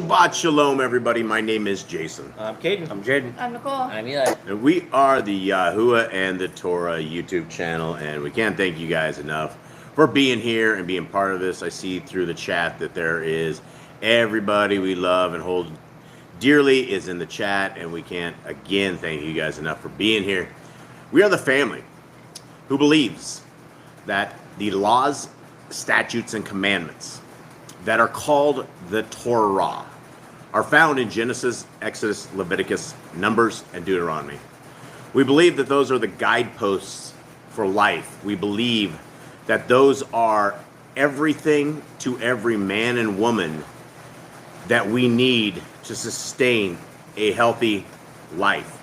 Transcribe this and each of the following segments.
Shabbat Shalom, everybody. My name is Jason. I'm Caden. I'm Jaden. I'm Nicole. I'm Eli. And we are the 𝐤𝐄𝐄 and the Torah YouTube channel, and we can't thank you guys enough for being here and being part of this. I see through the chat that there is everybody we love and hold dearly is in the chat, and we can't, again, thank you guys enough for being here. We are the family who believes that the laws, statutes, and commandments that are called the Torah are found in Genesis, Exodus, Leviticus, Numbers, and Deuteronomy. We believe that those are the guideposts for life. We believe that those are everything to every man and woman that we need to sustain a healthy life.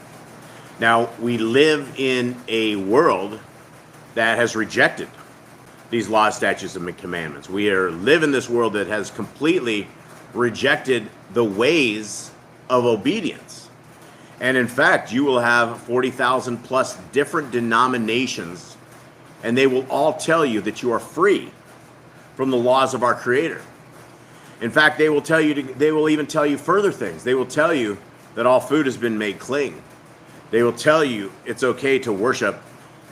Now, we live in a world that has rejected these laws, statutes, and commandments. We live in this world that has completely rejected the ways of obedience. And in fact, you will have 40,000 plus different denominations, and they will all tell you that you are free from the laws of our Creator. In fact, they will tell you they will even tell you further things. They will tell you that all food has been made clean. They will tell you it's okay to worship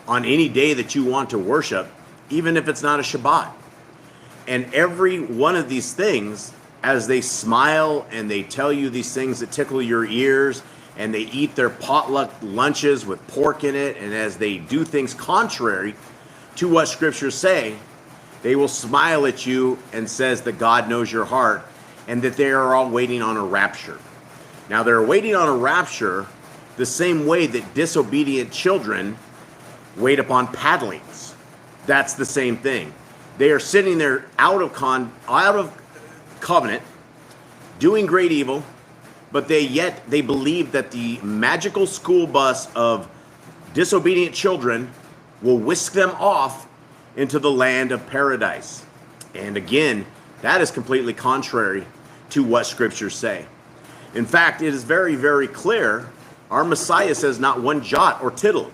on any day that you want to worship, even if it's not a Shabbat. And every one of these things, as they smile and they tell you these things that tickle your ears, and they eat their potluck lunches with pork in it, and as they do things contrary to what scriptures say, they will smile at you and says that God knows your heart and that they are all waiting on a rapture. Now, they're waiting on a rapture the same way that disobedient children wait upon paddlings. That's the same thing. They are sitting there out of covenant, doing great evil, but they believe that the magical school bus of disobedient children will whisk them off into the land of paradise. And again, that is completely contrary to what scriptures say. In fact, it is very, very clear. Our Messiah says not one jot or tittle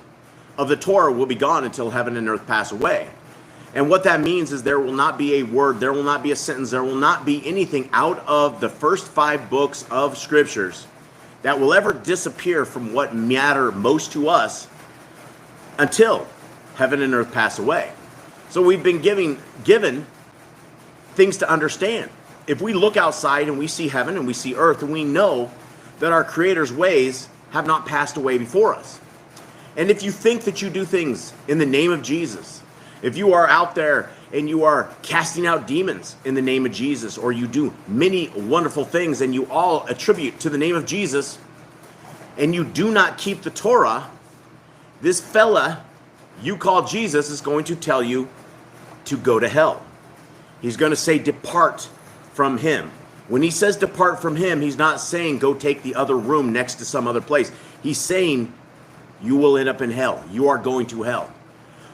of the Torah will be gone until heaven and earth pass away. And what that means is there will not be a word, there will not be a sentence, there will not be anything out of the first 5 books of scriptures that will ever disappear from what matter most to us until heaven and earth pass away. So we've been given things to understand. If we look outside and we see heaven and we see earth, and we know that our Creator's ways have not passed away before us. And if you think that you do things in the name of Jesus, if you are out there and you are casting out demons in the name of Jesus, or you do many wonderful things and you all attribute to the name of Jesus, and you do not keep the Torah, this fella you call Jesus is going to tell you to go to hell. He's going to say, depart from him. When he says depart from him, he's not saying go take the other room next to some other place. He's saying you will end up in hell. You are going to hell.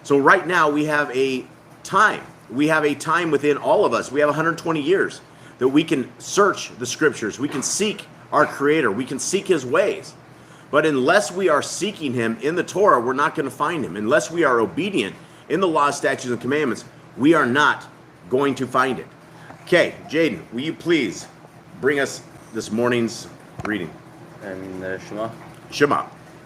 So right now we have a time. We have a time within all of us. We have 120 years that we can search the scriptures. We can seek our Creator. We can seek his ways. But unless we are seeking him in the Torah, we're not going to find him. Unless we are obedient in the law, statutes, and commandments, we are not going to find it. Okay, Jaden, will you please bring us this morning's reading? The Shema. Shema.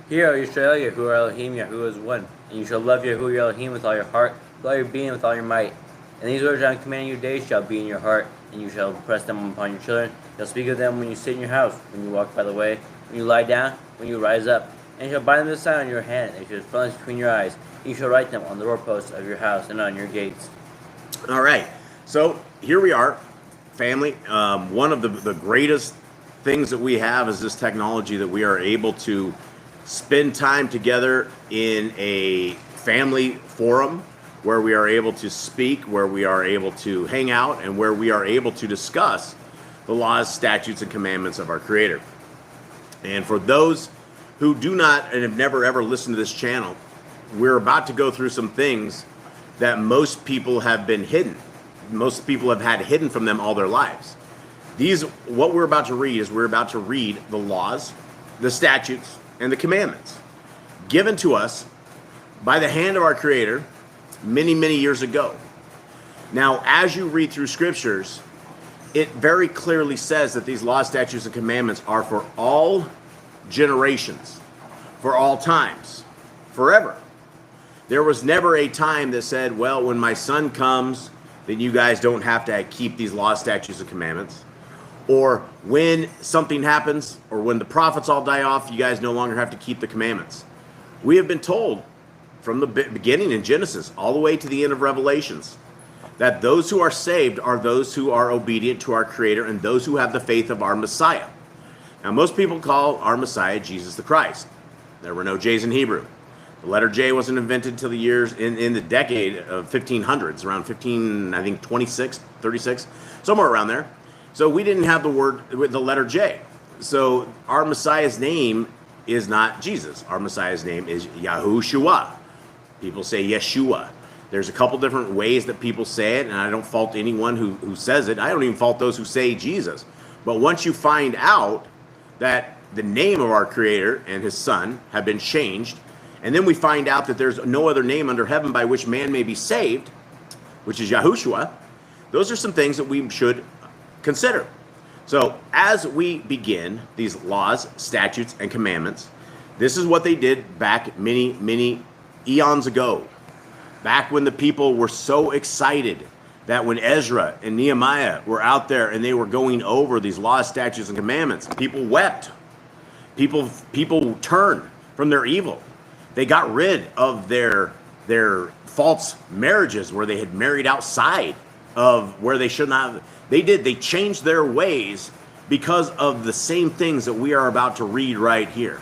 Hear, O Yisrael, Yahuwah Elohim, Yahuwah is one. And you shall love Yahuwah your Elohim with all your heart, with all your being, with all your might. And these words I am commanding you today shall be in your heart, and you shall impress them upon your children. You shall speak of them when you sit in your house, when you walk by the way, when you lie down, when you rise up. And you shall bind them as a sign on your hand, and you shall frontlets between your eyes. And you shall write them on the doorposts of your house and on your gates. All right. So here we are, family. One of the greatest things that we have is this technology that we are able to spend time together in a family forum where we are able to speak, where we are able to hang out, and where we are able to discuss the laws, statutes, and commandments of our Creator. And for those who do not and have never ever listened to this channel, we're about to go through some things that most people have been hidden. Most people have had hidden from them all their lives. What we're about to read is we're about to read the laws, the statutes, and the commandments given to us by the hand of our Creator many, many years ago. Now, as you read through scriptures, it very clearly says that these laws, statutes, and commandments are for all generations, for all times, forever. There was never a time that said, well, when my son comes, then you guys don't have to keep these laws, statutes, and commandments. Or when something happens, or when the prophets all die off, you guys no longer have to keep the commandments. We have been told from the beginning in Genesis all the way to the end of Revelations that those who are saved are those who are obedient to our Creator and those who have the faith of our Messiah. Now, most people call our Messiah Jesus the Christ. There were no J's in Hebrew. The letter J wasn't invented until the years in the decade of 1500s, around 26, 36, somewhere around there. So we didn't have the letter J. So our Messiah's name is not Jesus. Our Messiah's name is Yahushua. People say Yeshua. There's a couple different ways that people say it, and I don't fault anyone who says it. I don't even fault those who say Jesus. But once you find out that the name of our Creator and His Son have been changed, and then we find out that there's no other name under heaven by which man may be saved, which is Yahushua, those are some things that we should consider. So as we begin these laws, statutes, and commandments, this is what they did back many, many eons ago. Back when the people were so excited that when Ezra and Nehemiah were out there and they were going over these laws, statutes, and commandments, people wept. People turned from their evil. They got rid of their false marriages where they had married outside of where they should not have. They changed their ways because of the same things that we are about to read right here.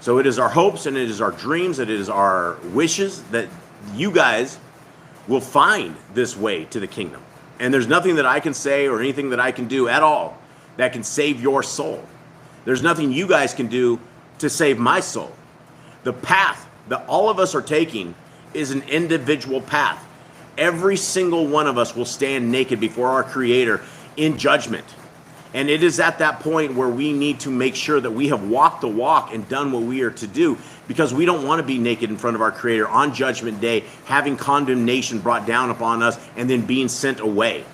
So it is our hopes and it is our dreams, and it is our wishes that you guys will find this way to the kingdom. And there's nothing that I can say or anything that I can do at all that can save your soul. There's nothing you guys can do to save my soul. The path that all of us are taking is an individual path. Every single one of us will stand naked before our Creator in judgment. And it is at that point where we need to make sure that we have walked the walk and done what we are to do, because we don't want to be naked in front of our Creator on Judgment Day, having condemnation brought down upon us and then being sent away.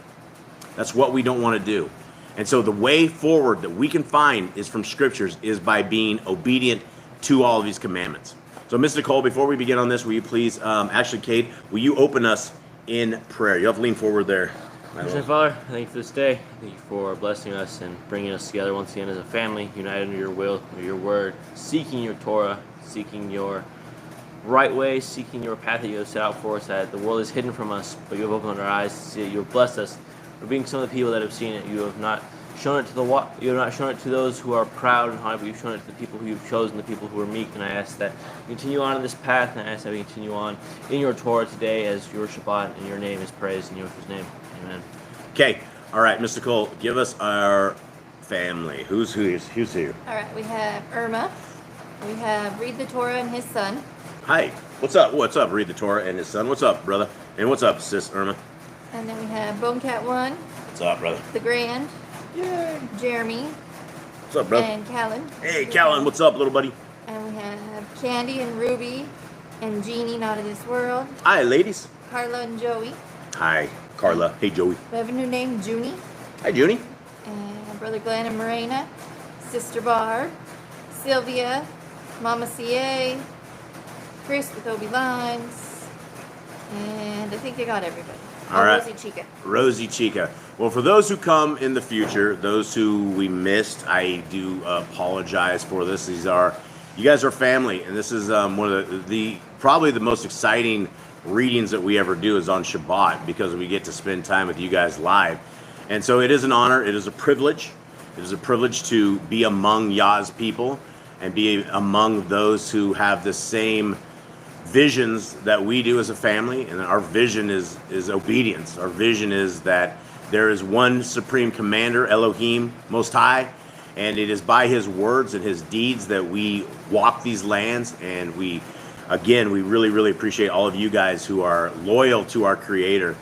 That's what we don't want to do. And so the way forward that we can find is from Scriptures, is by being obedient to all of these commandments. So, Ms. Nicole, before we begin on this, will you please, actually, Kate, will you open us in prayer? You'll have to lean forward there. Heavenly Father, thank you for this day. Thank you for blessing us and bringing us together once again as a family, united under your will, under your word, seeking your Torah, seeking your right way, seeking your path that you have set out for us, that the world is hidden from us, but you have opened our eyes to see it. You have blessed us for being some of the people that have seen it. You have not shown it to you have not shown it to those who are proud and haughty, but you've shown it to the people who you've chosen, the people who are meek. And I ask that you continue on in this path, and I ask that we continue on in your Torah today as your Shabbat and your name is praised in Yahushua's name. Amen. Okay. All right, Mr. Cole, give us our family. Who's here? All right, we have 𝐤𝐄𝐄. We have Read the Torah and his son. Hi. What's up? What's up? Read the Torah and his son. What's up, brother? And what's up, sis 𝐤𝐿MA? And then we have Bonecat 1. What's up, brother? The Grand. Yay. Jeremy. What's up, brother? And Callan. Hey, Callan. What's up, little buddy? And we have Candy and Ruby and Jeannie, not of this world. Hi, ladies. Carla and Joey. Hi, Carla. Hey, Joey. We have a new name, Junie. Hi, Junie. And Brother Glenn and Morena. Sister Barb. Sylvia. Mama CA. Chris with Obi Lines. And I think I got everybody. All right. Rosie Chica. Rosie Chica. Well, for those who come in the future, those who we missed, I do apologize for this. You guys are family, and this is one of the probably the most exciting readings that we ever do is on Shabbat, because we get to spend time with you guys live. And so it is an honor. It is a privilege. It is a privilege to be among Yah's people and be among those who have the same visions that we do as a family. And our vision is obedience. Our vision is that there is one supreme commander, Elohim, Most High, and it is by his words and his deeds that we walk these lands. And we really, really appreciate all of you guys who are loyal to our Creator,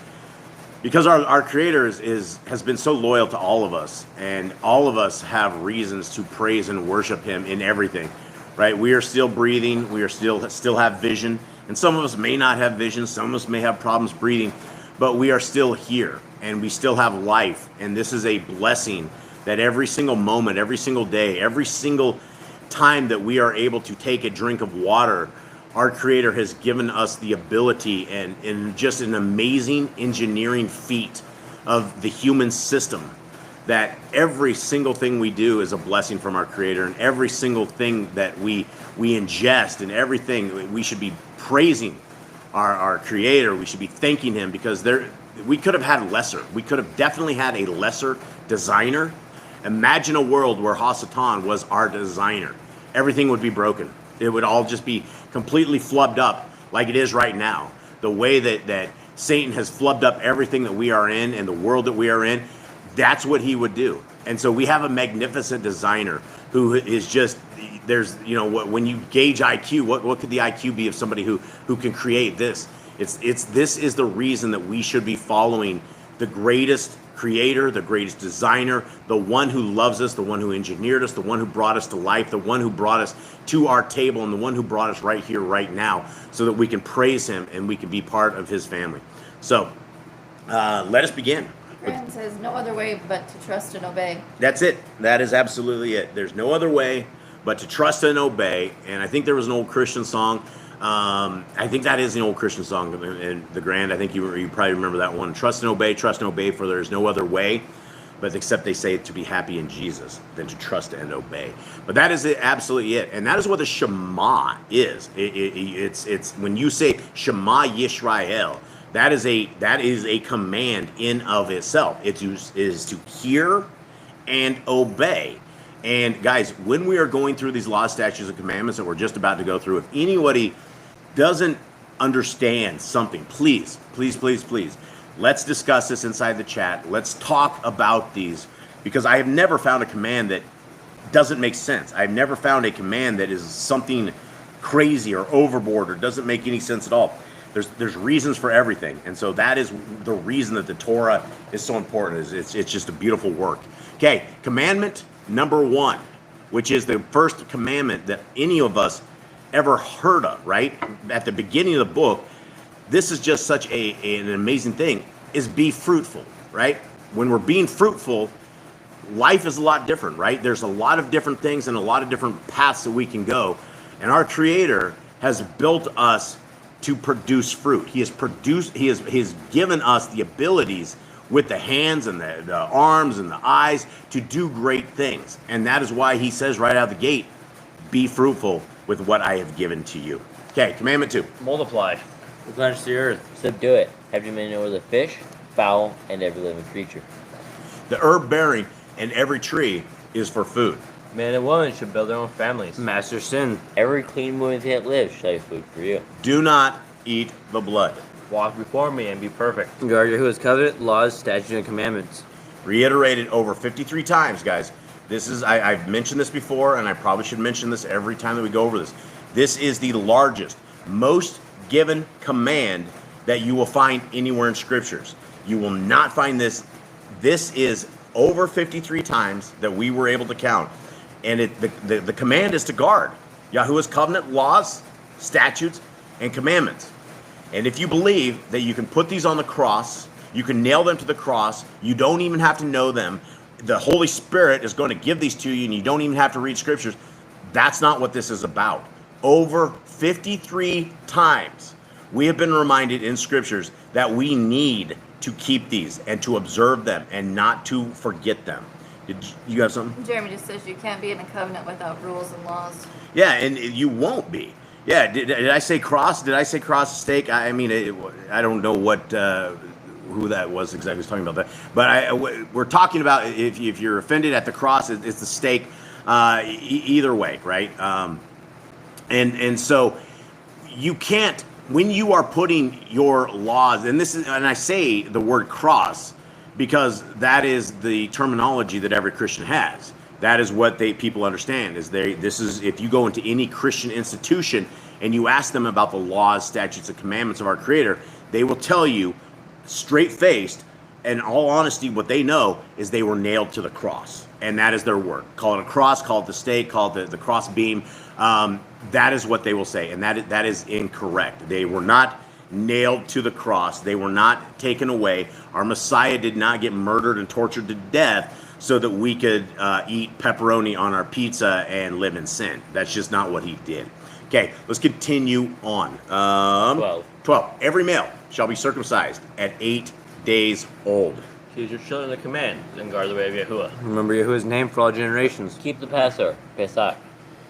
because our Creator has been so loyal to all of us, and all of us have reasons to praise and worship him in everything, right? We are still breathing. We are still have vision, and some of us may not have vision. Some of us may have problems breathing, but we are still here. and we still have life. And this is a blessing that every single moment, every single day, every single time that we are able to take a drink of water, our Creator has given us the ability and just an amazing engineering feat of the human system, that every single thing we do is a blessing from our Creator, and every single thing that we ingest and everything, we should be praising our Creator. We should be thanking Him, because we could have had lesser. We could have definitely had a lesser designer. Imagine a world where Hasatan was our designer. Everything would be broken. It would all just be completely flubbed up like it is right now. The way that Satan has flubbed up everything that we are in and the world that we are in, that's what he would do. And so we have a magnificent designer who is just, there's, you know, when you gauge IQ, what could the IQ be of somebody who can create this? This is the reason that we should be following the greatest Creator, the greatest designer, the one who loves us, the one who engineered us, the one who brought us to life, the one who brought us to our table, and the one who brought us right here, right now, so that we can praise Him and we can be part of His family. So let us begin. Graham says no other way but to trust and obey. That's it. That is absolutely it. There's no other way but to trust and obey. And I think there was an old Christian song. I think that is an old Christian song, and the Grand. I think you probably remember that one. Trust and obey, for there is no other way, but except they say to be happy in Jesus than to trust and obey. But that is absolutely it, and that is what the Shema is. It's when you say Shema Yisrael, that is a command in of itself. It is to hear and obey. And guys, when we are going through these laws, statutes, and commandments that we're just about to go through, if anybody doesn't understand something, please, let's discuss this inside the chat. Let's talk about these, because I have never found a command that doesn't make sense. I've never found a command that is something crazy or overboard or doesn't make any sense at all. There's reasons for everything, and so that is the reason that the Torah is so important. It's just a beautiful work. Okay, commandment number 1, which is the first commandment that any of us ever heard of, right? At the beginning of the book, this is just such an amazing thing, is be fruitful, right? When we're being fruitful, life is a lot different, right? There's a lot of different things and a lot of different paths that we can go. And our Creator has built us to produce fruit. He has given us the abilities with the hands and the arms and the eyes to do great things. And that is why He says right out the gate, be fruitful with what I have given to you. Okay, commandment 2. Multiply. Replenish the earth. Subdue it. Have dominion over the fish, fowl, and every living creature. The herb bearing and every tree is for food. Man and woman should build their own families. Master sin. Every clean woman that lives shall have food for you. Do not eat the blood. Walk before me and be perfect. Guard Yahuwah's covenant, laws, statutes, and commandments. Reiterated over 53 times, guys. This is, I've mentioned this before, and I probably should mention this every time that we go over this. This is the largest, most given command that you will find anywhere in Scriptures. You will not find this. This is over 53 times that we were able to count. And the command is to guard Yahuwah's covenant, laws, statutes, and commandments. And if you believe that you can put these on the cross, you can nail them to the cross, you don't even have to know them, the Holy Spirit is going to give these to you, and you don't even have to read Scriptures, that's not what this is about. Over 53 times, we have been reminded in Scriptures that we need to keep these and to observe them and not to forget them. Did you have something? Jeremy just says you can't be in a covenant without rules and laws. Yeah, and you won't be. Yeah, did I say cross? Did I say cross stake? I mean, I don't know what who that was exactly was talking about that. But we're talking about if you're offended at the cross, it's the stake. Either way, right? And so you can't, when you are putting your laws, and I say the word cross because that is the terminology that every Christian has. That is what people understand. This is if you go into any Christian institution and you ask them about the laws, statutes, and commandments of our Creator, they will tell you straight-faced, in all honesty, what they know is they were nailed to the cross, and that is their word. Call it a cross, call it the stake, call it the cross beam. That is what they will say, and that is incorrect. They were not nailed to the cross. They were not taken away. Our Messiah did not get murdered and tortured to death so that we could eat pepperoni on our pizza and live in sin. That's just not what he did. Okay, let's continue on. 12. Every male shall be circumcised at 8 days old. Teach your children the command, and guard the way of Yahuwah. Remember Yahuwah's name for all generations. Keep the Passover, Pesach.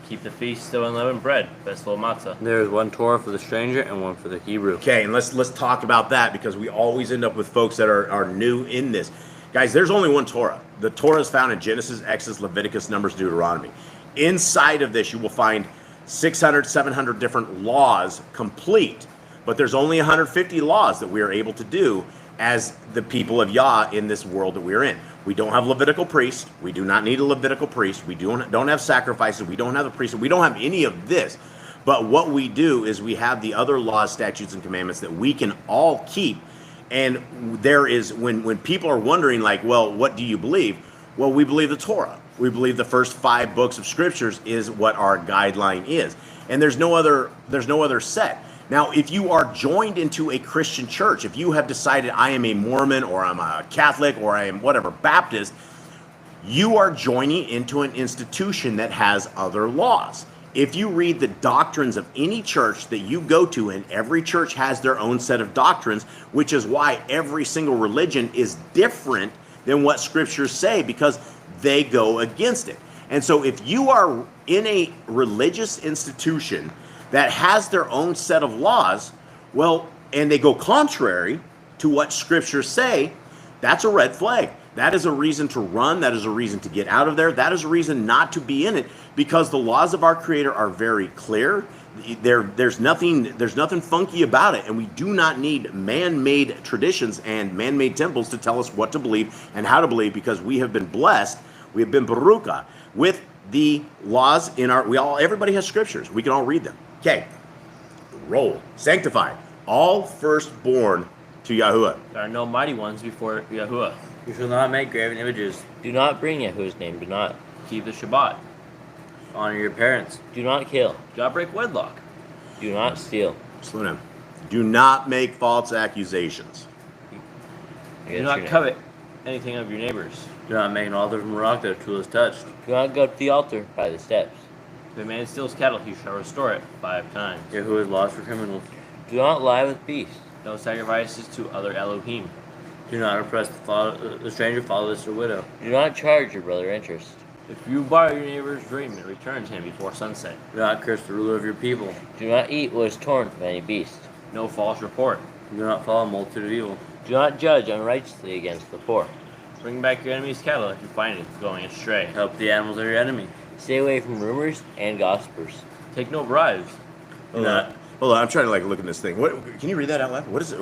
Keep the feast of unleavened bread, Festival of Matzah. There is one Torah for the stranger and one for the Hebrew. Okay, and let's talk about that, because we always end up with folks that are new in this. Guys, there's only one Torah. The Torah is found in Genesis, Exodus, Leviticus, Numbers, Deuteronomy. Inside of this, you will find 600, 700 different laws complete, but there's only 150 laws that we are able to do as the people of Yah in this world that we're in. We don't have Levitical priests. We do not need a Levitical priest. We don't have sacrifices. We don't have a priest. We don't have any of this. But what we do is we have the other laws, statutes, and commandments that we can all keep. And there is, when people are wondering, like, well, what do you believe? Well, we believe the Torah. We believe the first 5 books of scriptures is what our guideline is. And there's no other set. Now, if you are joined into a Christian church, if you have decided I am a Mormon or I'm a Catholic or I am whatever, Baptist, you are joining into an institution that has other laws. If you read the doctrines of any church that you go to, and every church has their own set of doctrines, which is why every single religion is different than what scriptures say, because they go against it. And so if you are in a religious institution that has their own set of laws, well, and they go contrary to what scriptures say, that's a red flag. That is a reason to run. That is a reason to get out of there. That is a reason not to be in it, because the laws of our Creator are very clear. There's nothing funky about it, and we do not need man-made traditions and man-made temples to tell us what to believe and how to believe, because we have been blessed. We have been baruka with the laws in our. Everybody has scriptures. We can all read them. Okay, roll. Sanctified, all firstborn to Yahuwah. There are no mighty ones before Yahuwah. You shall not make graven images. Do not bring Yahuwah's name. Do not keep the Shabbat. Honor your parents. Do not kill. Do not break wedlock. Do not steal. Slow down. Do not make false accusations. Do not covet anything of your neighbors. Do not make an altar from rock that a tool is touched. Do not go to the altar by the steps. If a man steals cattle, he shall restore it 5 times. Yahuwah's laws for criminals. Do not lie with beasts. No sacrifices to other Elohim. Do not oppress the stranger, fatherless, or widow. Do not charge your brother interest. If you borrow your neighbor's dream and return to him before sunset. Do not curse the ruler of your people. Do not eat what is torn from any beast. No false report. Do not follow a multitude of evil. Do not judge unrighteously against the poor. Bring back your enemy's cattle if you find it going astray. Help the animals of your enemy. Stay away from rumors and gossipers. Take no bribes. Hold on, I'm trying to look at this thing. What? Can you read that out loud? What is it?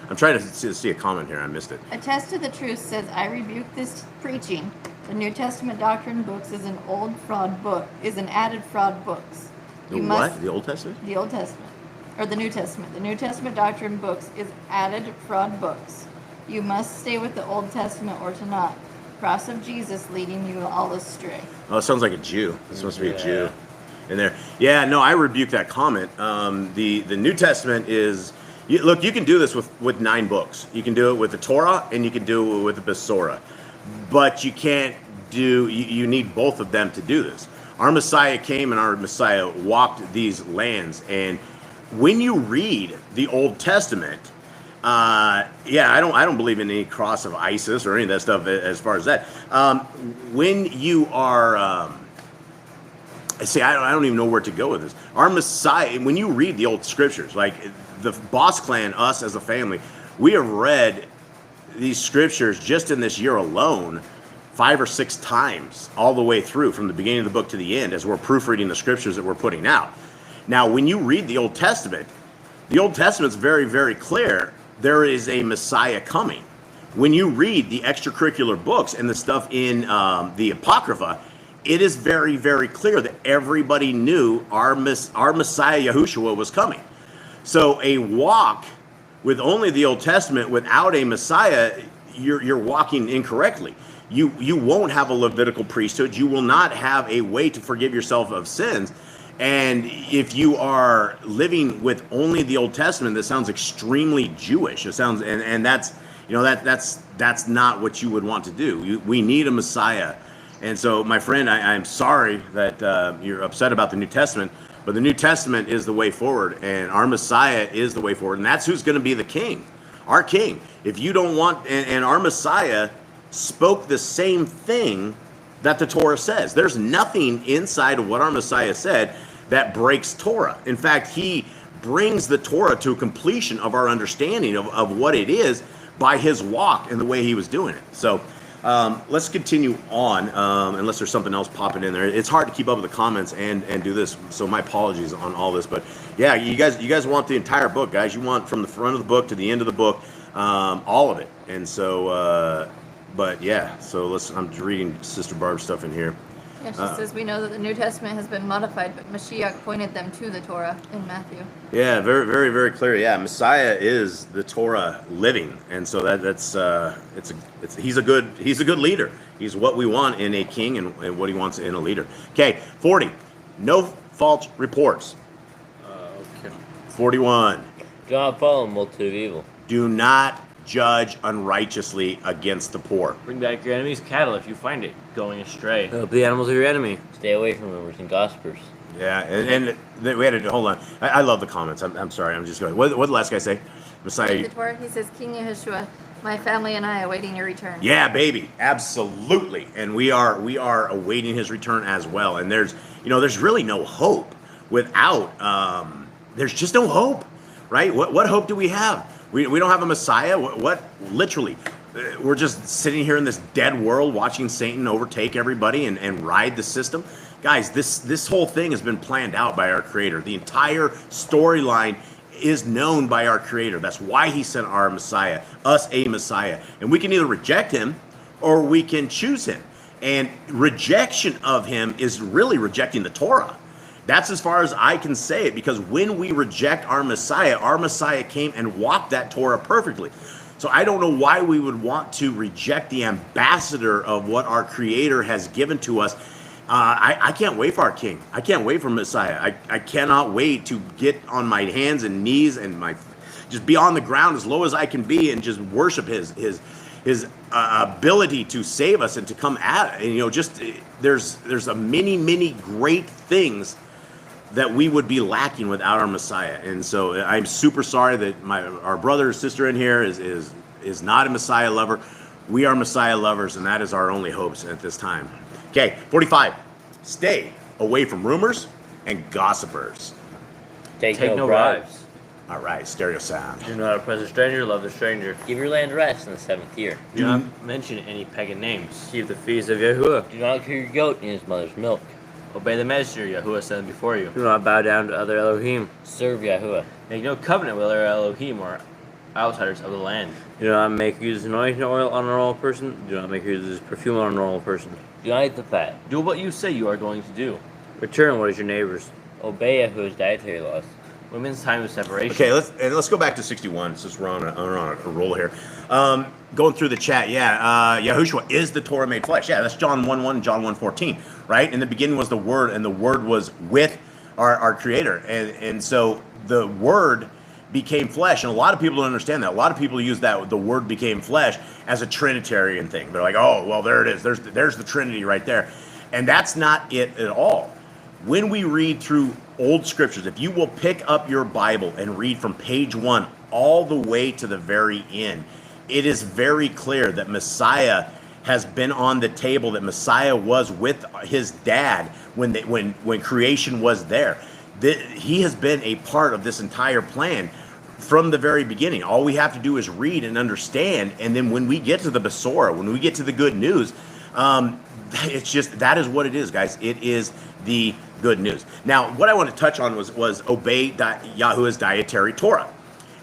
I'm trying to see a comment here. I missed it. Attest to the truth says, I rebuke this preaching. The New Testament doctrine books is an added fraud books. The Old Testament? The Old Testament. Or the New Testament. The New Testament doctrine books is added fraud books. You must stay with the Old Testament or to not. Cross of Jesus leading you all astray. Oh, it sounds like a Jew. It's supposed to be a Jew in there. Yeah, no, I rebuke that comment. The New Testament is... Look, you can do this with 9 books. You can do it with the Torah, and you can do it with the Besorah. But you can't do... You need both of them to do this. Our Messiah came, and our Messiah walked these lands. And when you read the Old Testament... I don't believe in any cross of ISIS or any of that stuff as far as that. When you are, I don't even know where to go with this. Our Messiah, when you read the old scriptures, like the Boss Clan, us as a family, we have read these scriptures just in this year alone 5 or 6 times all the way through, from the beginning of the book to the end, as we're proofreading the scriptures that we're putting out. Now, when you read the Old Testament's very, very clear. There is a Messiah coming. When you read the extracurricular books and the stuff in the Apocrypha, it is very, very clear that everybody knew our Messiah Yahushua was coming. So a walk with only the Old Testament without a Messiah, you're walking incorrectly. You won't have a Levitical priesthood. You will not have a way to forgive yourself of sins. And if you are living with only the Old Testament, that sounds extremely Jewish. It sounds, and that's, that's not what you would want to do. We need a Messiah. And so, my friend, I'm sorry that you're upset about the New Testament, but the New Testament is the way forward, and our Messiah is the way forward, and that's who's going to be the king, our king. If you don't want, and our Messiah spoke the same thing that the Torah says. There's nothing inside of what our Messiah said that breaks Torah. In fact, he brings the Torah to a completion of our understanding of what it is by his walk and the way he was doing it. So let's continue on, unless there's something else popping in there. It's hard to keep up with the comments and do this, so my apologies on all this. But yeah, you guys want the entire book, guys. You want from the front of the book to the end of the book, all of it. And so, but yeah, so I'm just reading Sister Barb's stuff in here. Yeah, she says we know that the New Testament has been modified, but Mashiach pointed them to the Torah in Matthew. Yeah, very, very, very clear. Yeah, Messiah is the Torah living, and so he's a good leader. He's what we want in a king and what he wants in a leader. Okay, 40. No false reports. Okay. 41. Do not follow a multitude of evil. Do not judge unrighteously against the poor. Bring back your enemy's cattle if you find it going astray. Help the animals of your enemy. Stay away from rumors and gossipers. Yeah, and we had to hold on. I love the comments. I'm sorry. I'm just going. What did the last guy say? Messiah. The Torah, he says, King Yahushua, my family and I awaiting your return. Yeah, baby, absolutely. And we are awaiting his return as well. And there's really no hope without. There's just no hope, right? What hope do we have? We don't have a Messiah. What literally? We're just sitting here in this dead world watching Satan overtake everybody and ride the system. Guys, this whole thing has been planned out by our Creator. The entire storyline is known by our Creator. That's why he sent our Messiah, us a Messiah. And we can either reject him or we can choose him. And rejection of him is really rejecting the Torah. That's as far as I can say it, because when we reject our Messiah came and walked that Torah perfectly. So I don't know why we would want to reject the ambassador of what our Creator has given to us. I can't wait for our King. I can't wait for Messiah. I cannot wait to get on my hands and knees and just be on the ground as low as I can be and just worship his ability to save us and to come at it. And there's a many great things that we would be lacking without our Messiah. And so I'm super sorry that our brother or sister in here is not a Messiah lover. We are Messiah lovers, and that is our only hopes at this time. Okay, 45. Stay away from rumors and gossipers. Take no bribes. All right, stereo sound. Do not oppress a stranger, love the stranger. Give your land rest in the 7th year. Do not mention any pagan names. Keep the feast of Yahuwah. Do not kill your goat in his mother's milk. Obey the messenger Yahuwah sent before you. Do not bow down to other Elohim. Serve Yahuwah. Make no covenant with other Elohim or outsiders of the land. Do not make use of anointing oil on a normal person. Do not make use of perfume on a normal person. Do not eat the fat. Do what you say you are going to do. Return what is your neighbor's. Obey Yahuwah's dietary laws. Women's time of separation. Okay, let's go back to 61 since we're on a roll here. Going through the chat, Yahushua is the Torah made flesh. Yeah, that's John 1:1, John 1:14, right? In the beginning was the Word, and the Word was with our Creator. And so the Word became flesh, and a lot of people don't understand that. A lot of people use that, the Word became flesh, as a Trinitarian thing. They're like, oh, well, there it is. There's the Trinity right there. And that's not it at all. When we read through old scriptures, if you will pick up your Bible and read from page 1 all the way to the very end, it is very clear that Messiah has been on the table, that Messiah was with his dad when creation was there. He has been a part of this entire plan from the very beginning. All we have to do is read and understand, and then when we get to the Besorah, when we get to the good news, it's just, that is what it is, guys. It is the good news. Now, what I want to touch on was obey Yahuwah's dietary Torah.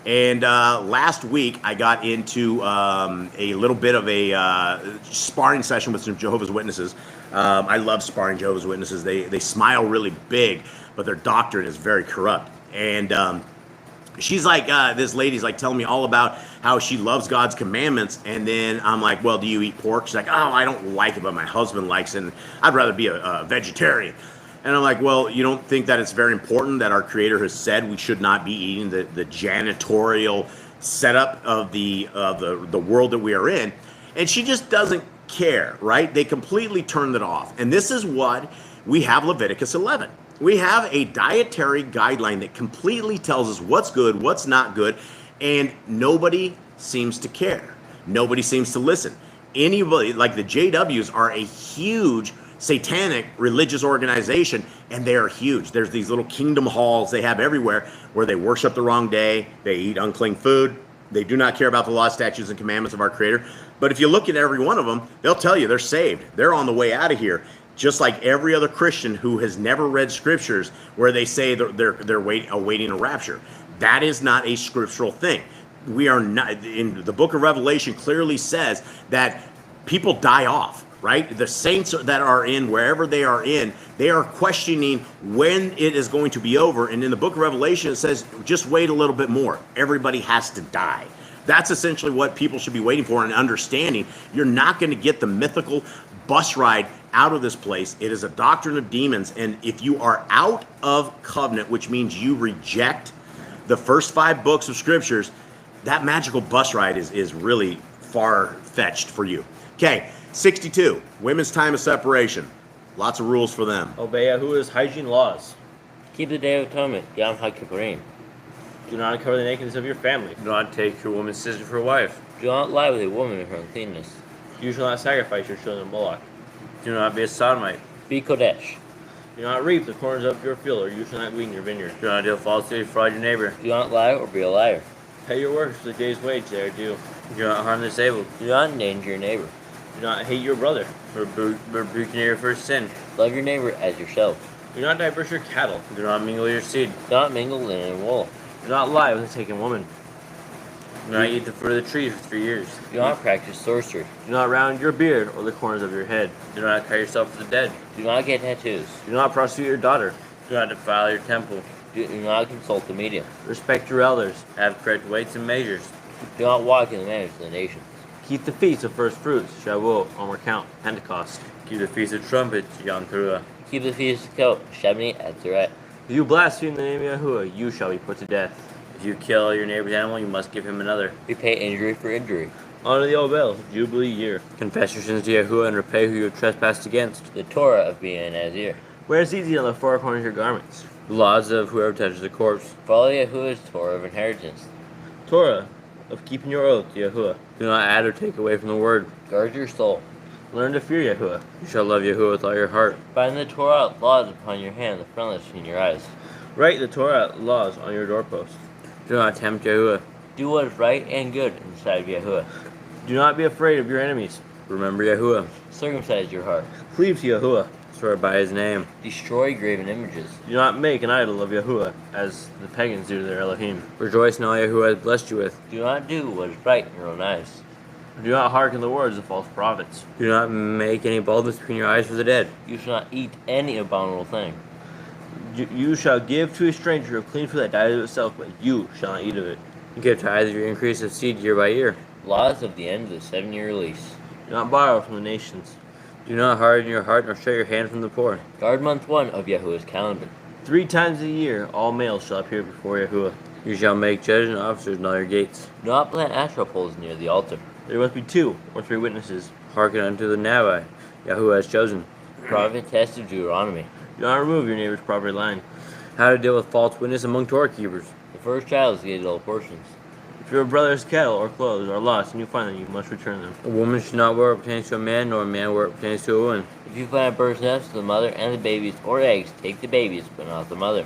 And last week, I got into a little bit of a sparring session with some Jehovah's Witnesses. I love sparring Jehovah's Witnesses. They smile really big, but their doctrine is very corrupt. And she's like, this lady's like telling me all about how she loves God's commandments. And then I'm like, well, do you eat pork? She's like, oh, I don't like it, but my husband likes it, and I'd rather be a vegetarian. And I'm like, well, you don't think that it's very important that our Creator has said we should not be eating the janitorial setup of the world that we are in? And she just doesn't care, right? They completely turned it off. And this is what we have Leviticus 11. We have a dietary guideline that completely tells us what's good, what's not good, and nobody seems to care. Nobody seems to listen. Anybody, like the JWs are a huge satanic religious organization, and they are huge. There's these little kingdom halls they have everywhere where they worship the wrong day, they eat unclean food, they do not care about the law, statutes, and commandments of our Creator. But if you look at every one of them, they'll tell you they're saved. They're on the way out of here. Just like every other Christian who has never read scriptures where they say they're awaiting a rapture. That is not a scriptural thing. We are not, in the book of Revelation clearly says that people die off, right? The saints that are in wherever they are in, they are questioning when it is going to be over. And in the book of Revelation, it says, just wait a little bit more. Everybody has to die. That's essentially what people should be waiting for and understanding. You're not going to get the mythical bus ride out of this place. It is a doctrine of demons. And if you are out of covenant, which means you reject the first 5 books of scriptures, that magical bus ride is really far-fetched for you. Okay, 62, women's time of separation. Lots of rules for them. Obey Yahuwah's hygiene laws. Keep the Day of Atonement, Yom HaKippurim. Do not uncover the nakedness of your family. Do not take your woman's sister for a wife. Do not lie with a woman in her uncleanness. You shall not sacrifice your children to Moloch. Do not be a sodomite. Be Kodesh. Do not reap the corners of your field, or you shall not glean your vineyard. Do not deal falsely or defraud your neighbor. Do not lie or be a liar. Pay your workers for the day's wage they are due. Do not harm the disabled. Do not endanger your neighbor. Do not hate your brother. Rebuke your neighbor for his sin. Love your neighbor as yourself. Do not diverse your cattle. Do not mingle your seed. Do not mingle linen and wool. Do not lie with a taken woman. Do not eat the fruit of the tree for 3 years. Do not practice sorcery. Do not round your beard or the corners of your head. Do not cut yourself for the dead. Do not get tattoos. Do not prostitute your daughter. Do not defile your temple. Do not consult the media. Respect your elders. Have correct weights and measures. Do not walk in the manners of the nations. Keep the feast of first fruits, Shavuot, on account, Pentecost. Keep the feast of trumpets, Yom Teruah. Keep the feast of Sukkot, Shemini, and Zeret. If you blaspheme the name of Yahuwah, you shall be put to death. If you kill your neighbor's animal, you must give him another. Repay injury for injury. Honor the Obel, Jubilee year. Confess your sins to Yahuwah and repay who you have trespassed against. The Torah of being a Nazir. Wear tzitzit on the 4 corners of your garments. The laws of whoever touches a corpse. Follow Yahuwah's Torah of inheritance. Torah of keeping your oath to Yahuwah. Do not add or take away from the word. Guard your soul. Learn to fear Yahuwah. You shall love Yahuwah with all your heart. Bind the Torah laws upon your hand, the frontlets in your eyes. Write the Torah laws on your doorpost. Do not tempt Yahuwah. Do what is right and good in the sight of Yahuwah. Do not be afraid of your enemies. Remember Yahuwah. Circumcise your heart. Cleave to Yahuwah. Swear by his name. Destroy graven images. Do not make an idol of Yahuwah, as the pagans do to their Elohim. Rejoice in all Yahuwah has blessed you with. Do not do what is right in your own eyes. Do not hearken the words of false prophets. Do not make any baldness between your eyes for the dead. You shall not eat any abominable thing. You shall give to a stranger a clean food that dies of itself, but you shall not eat of it. You give tithes of your increase of seed year by year. Laws of the end of the 7-year lease. Do not borrow from the nations. Do not harden your heart nor shut your hand from the poor. Guard month 1 of Yahuwah's calendar. 3 times a year all males shall appear before Yahuwah. You shall make judges and officers in all your gates. Do not plant Asherah poles near the altar. There must be 2 or 3 witnesses. Hearken unto the Nabi Yahuwah has chosen. Prophet test of Deuteronomy. Do not remove your neighbor's property line. How to deal with false witness among Torah keepers. The first child is to get all portions. If your brother's cattle or clothes are lost and you find them, you must return them. A woman should not wear what pertains to a man, nor a man wear what pertains to a woman. If you find a bird's nest, the mother and the babies or eggs, take the babies, but not the mother.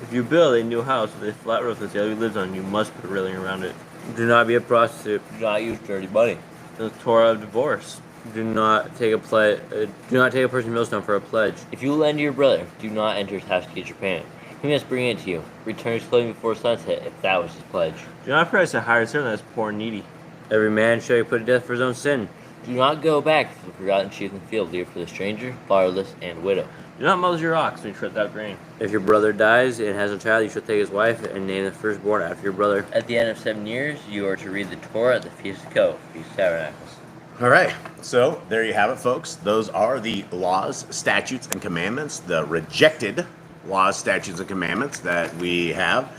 If you build a new house with a flat roof that the other lives on, you must put a railing around it. Do not be a prostitute. Do not use dirty money. The Torah of divorce. Do not take a person's millstone for a pledge. If you lend to your brother, do not enter his house to get your payment. He must bring it to you. Return his clothing before sunset if that was his pledge. Do not price a hired servant that is poor and needy. Every man shall be put to death for his own sin. Do not go back to the forgotten sheep in the field. Leave for the stranger, fatherless, and widow. Do not muzzle your ox when you tread out grain. If your brother dies and has a child, you shall take his wife and name the firstborn after your brother. At the end of 7 years, you are to read the Torah at the Feast of Sukkot, Feast of Tabernacles. All right. So there you have it, folks. Those are the laws, statutes, and commandments, the rejected laws, statutes, and commandments that we have.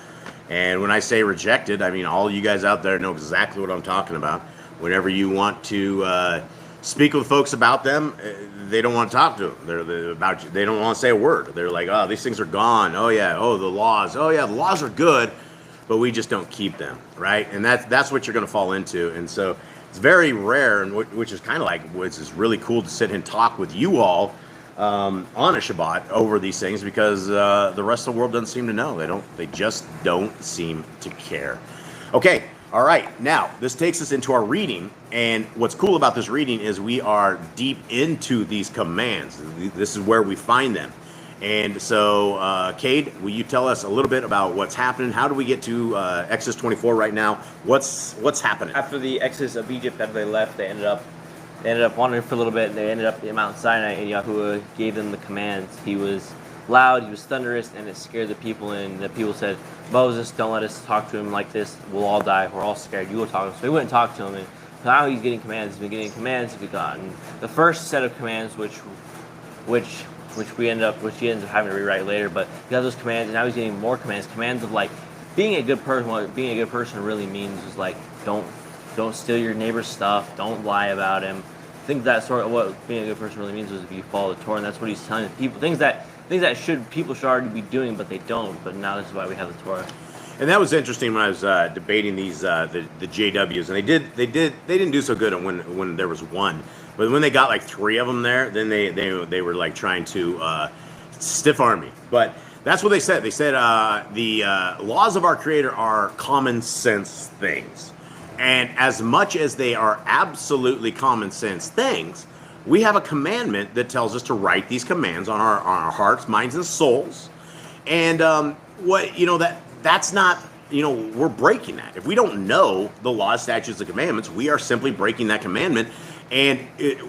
And when I say rejected, I mean all you guys out there know exactly what I'm talking about. Whenever you want to speak with folks about them, they don't want to talk to them. They're about you. They don't want to say a word. They're like, oh, these things are gone. Oh yeah. Oh, the laws. Oh yeah, the laws are good, but we just don't keep them, right? And that's what you're going to fall into. And so it's very rare, and which is kind of like, which is really cool to sit and talk with you all on a Shabbat over these things, because the rest of the world doesn't seem to know. They just don't seem to care. Okay. All right, now this takes us into our reading, and what's cool about this reading is we are deep into these commands. This is where we find them. And so, Cade, will you tell us a little bit about what's happening? How do we get to Exodus 24 right now? What's happening? After the exodus of Egypt, after they left, they ended up wandering for a little bit. They ended up in Mount Sinai, and Yahuwah gave them the commands. He was loud, he was thunderous, and it scared the people. And the people said, Moses, don't let us talk to him like this. We'll all die. We're all scared. You will talk to him. So we wouldn't talk to him. And now he's getting commands. He's been getting commands. He's gotten the first set of commands, which he ends up having to rewrite later. But he got those commands, and now he's getting more commands. Commands of like being a good person. What being a good person really means is like don't steal your neighbor's stuff. Don't lie about him. I think that's sort of what being a good person really means is if you follow the Torah, and that's what he's telling people. Things that people should already be doing, but they don't. But now this is why we have the Torah. And that was interesting when I was debating these the JWs, and they didn't do so good when there was one, but when they got like three of them there, then they were like trying to stiff arm me. But that's what they said. They said the laws of our Creator are common sense things, and as much as they are absolutely common sense things, we have a commandment that tells us to write these commands on our hearts, minds, and souls. And that's not, we're breaking that. If we don't know the laws, statutes, and commandments, we are simply breaking that commandment. And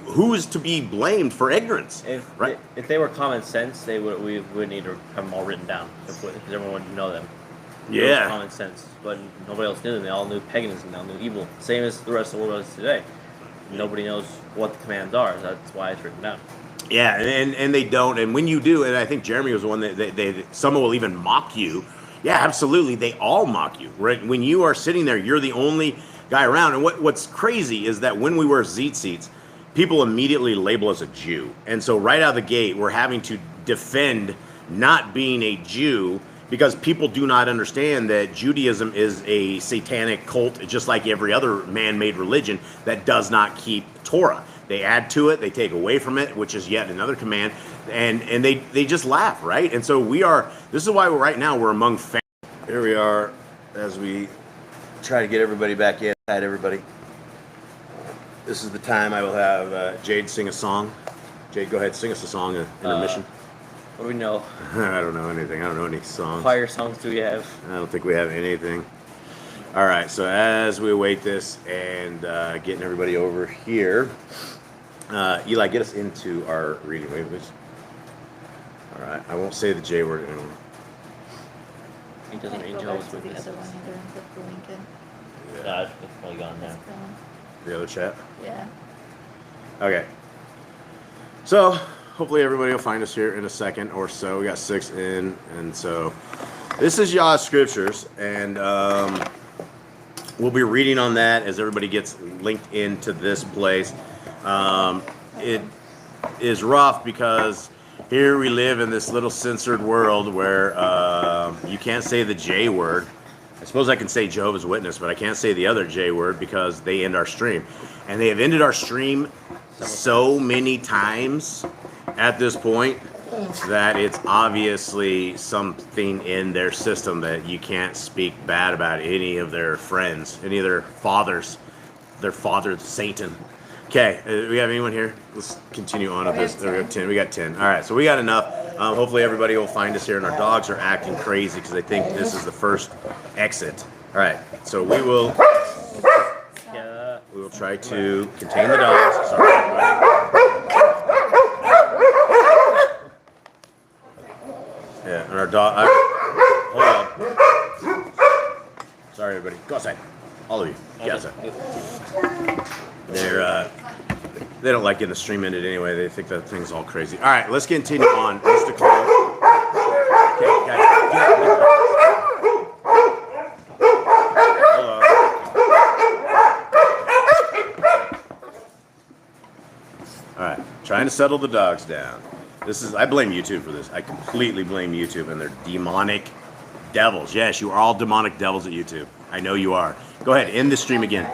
who is to be blamed for ignorance? Right? If they were common sense, we would need to have them all written down because everyone would know them. Yeah. Common sense, but nobody else knew them. They all knew paganism, they all knew evil. Same as the rest of the world is today. Nobody knows what the commands are. That's why it's written down. Yeah, and they don't. And when you do, and I think Jeremy was the one that someone will even mock you. Yeah, absolutely. They all mock you. Right? When you are sitting there, you're the only guy around. And what's crazy is that when we wear tzitzits, people immediately label us a Jew. And so right out of the gate, we're having to defend not being a Jew, because people do not understand that Judaism is a satanic cult, just like every other man-made religion that does not keep Torah. They add to it, they take away from it, which is yet another command, and they just laugh, right? And so this is why right now we're among family. Here we are as we try to get everybody back in. Hi, everybody. This is the time I will have Jade sing a song. Jade, go ahead, sing us a song, an intermission. What do we know? I don't know anything. I don't know any songs. Choir songs do we have? I don't think we have anything. All right, so as we await this and getting everybody over here, Eli, get us into our reading. Wait, please. All right, I won't say the J word anymore. He doesn't read Jehovah's Witnesses. The other one either and put the link in. Yeah, it's probably gone now. It's gone. The other chat? Yeah. Okay. So hopefully everybody will find us here in a second or so. We got 6 in, and so this is Yah Scriptures, and we'll be reading on that as everybody gets linked into this place. It is rough because here we live in this little censored world where you can't say the J word. I suppose I can say Jehovah's Witness, but I can't say the other J word because they end our stream. And they have ended our stream so many times at this point that it's obviously something in their system that you can't speak bad about any of their friends, any of their fathers, Satan. Okay, we have anyone here? Let's continue on with this. There we go, 10. We got 10. All right, so we got enough. Hopefully everybody will find us here, and our dogs are acting crazy because they think this is the first exit. All right, so we will try to contain the dogs. Sorry, everybody. Yeah, and our dog. Hold on. Sorry, everybody. Go outside. All of you. Get outside. They're They don't like getting the stream ended anyway. They think that thing's all crazy. All right, let's continue on. Mr. Cole. Okay, guys. Hello. All right, trying to settle the dogs down. I blame YouTube for this. I completely blame YouTube and their demonic devils. Yes, you are all demonic devils at YouTube. I know you are. Go ahead, end the stream again.